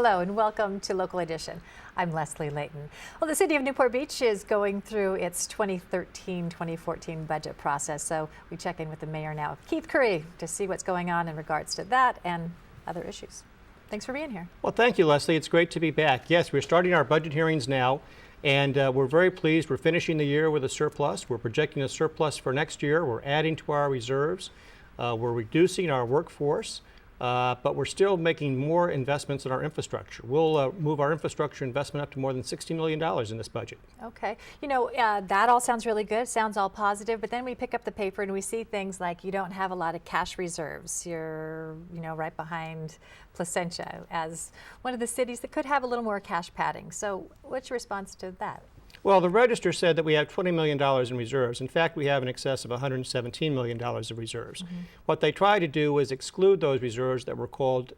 Hello and welcome to Local Edition. I'm Leslie Leyton. Well, the city of Newport Beach is going through its 2013-2014 budget process, so we check in with the mayor now, Keith Curry, to see what's going on in regards to that and other issues. Thanks for being here. Well, thank you, Leslie. It's great to be back. Yes, we're starting our budget hearings now, and we're very pleased. We're finishing the year with a surplus. We're projecting a surplus for next year. We're adding to our reserves. We're reducing our workforce. But we're still making more investments in our infrastructure. We'll move our infrastructure investment up to more than $60 million in this budget. Okay. You know, that all sounds really good. Sounds all positive. But then we pick up the paper and we see things like you don't have a lot of cash reserves. You're, right behind Placentia as one of the cities that could have a little more cash padding. So what's your response to that? Well, the Register said that we have $20 million in reserves. In fact, we have in excess of $117 million of reserves. What they tried to do was exclude those reserves that were called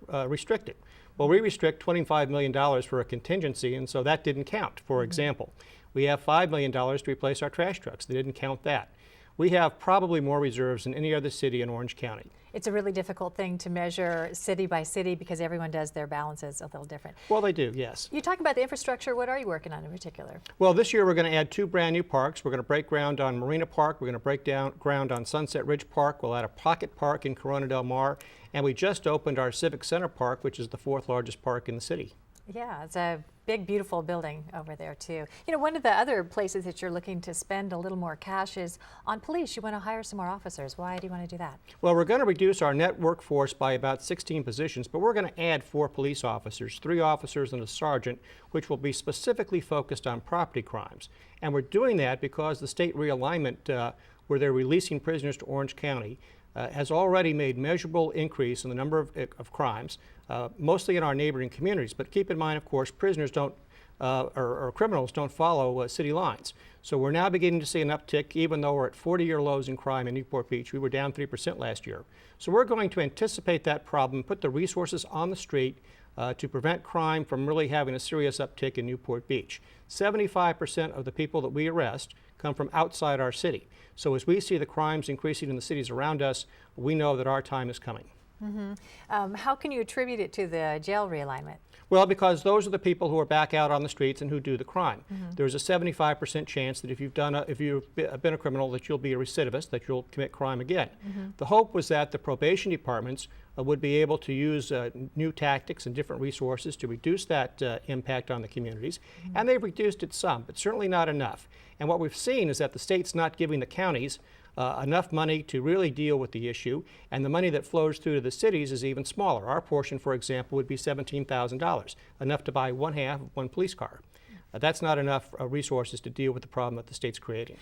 restricted. Well, we restrict $25 million for a contingency, and so that didn't count. For example, we have $5 million to replace our trash trucks. They didn't count that. We have probably more reserves than any other city in Orange County. It's a really difficult thing to measure city by city because everyone does their balances a little different. Well, they do, yes. You talk about the infrastructure. What are you working on in particular? Well, this year we're going to add 2 brand new parks. We're going to break ground on Marina Park. We're going to break ground on Sunset Ridge Park. We'll add a pocket park in Corona Del Mar. And we just opened our Civic Center Park, which is the 4th largest park in the city. Yeah, it's a big, beautiful building over there, too. One of the other places that you're looking to spend a little more cash is on police. You want to hire some more officers. Why do you want to do that? Well, we're going to reduce our net workforce by about 16 positions, but we're going to add 4 police officers, 3 officers and a sergeant, which will be specifically focused on property crimes. And we're doing that because the state realignment, where they're releasing prisoners to Orange County, has already made measurable increase in the number of crimes, mostly in our neighboring communities. But keep in mind, of course, prisoners don't, or criminals don't follow city lines. So we're now beginning to see an uptick, even though we're at 40-year lows in crime in Newport Beach. We were down 3% last year. So we're going to anticipate that problem, put the resources on the street to prevent crime from really having a serious uptick in Newport Beach. 75% of the people that we arrest come from outside our city. So as we see the crimes increasing in the cities around us, we know that our time is coming. How can you attribute it to the jail realignment? Well, because those are the people who are back out on the streets and who do the crime. There's a 75% chance that if you've been a criminal, that you'll be a recidivist, that you'll commit crime again. The hope was that the probation departments would be able to use new tactics and different resources to reduce that impact on the communities, and they've reduced it some, but certainly not enough. And what we've seen is that the state's not giving the counties enough money to really deal with the issue, and the money that flows through to the cities is even smaller. Our portion, for example, would be $17,000, enough to buy 1/2 of 1 police car. That's not enough resources to deal with the problem that the state's creating.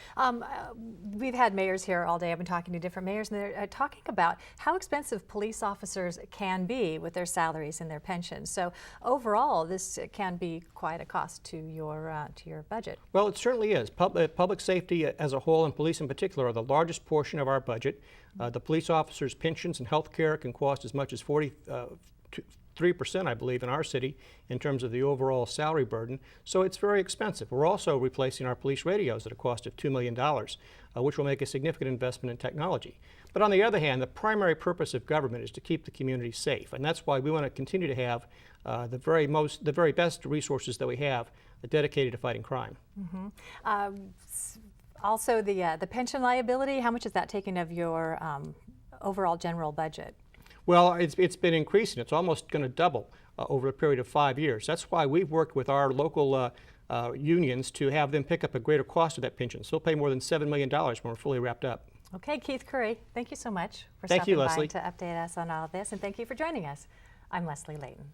We've had mayors here all day. I've been talking to different mayors, and they're talking about how expensive police officers can be with their salaries and their pensions. So overall, this can be quite a cost to your budget. Well, it certainly is. Public safety as a whole, and police in particular, are the largest portion of our budget. The police officers' pensions and health care can cost as much as 3%, I believe, in our city in terms of the overall salary burden. So it's very expensive. We're also replacing our police radios at a cost of $2 million, which will make a significant investment in technology. But on the other hand, the primary purpose of government is to keep the community safe. And that's why we want to continue to have the very best resources that we have dedicated to fighting crime. Also, the pension liability, how much is that taking of your overall general budget? Well, it's been increasing. It's almost going to double over a period of 5 years. That's why we've worked with our local unions to have them pick up a greater cost of that pension. So they'll pay more than $7 million when we're fully wrapped up. Okay, Keith Curry, thank you so much for stopping by Leslie. to update us on all of this, and thank you for joining us. I'm Leslie Leyton.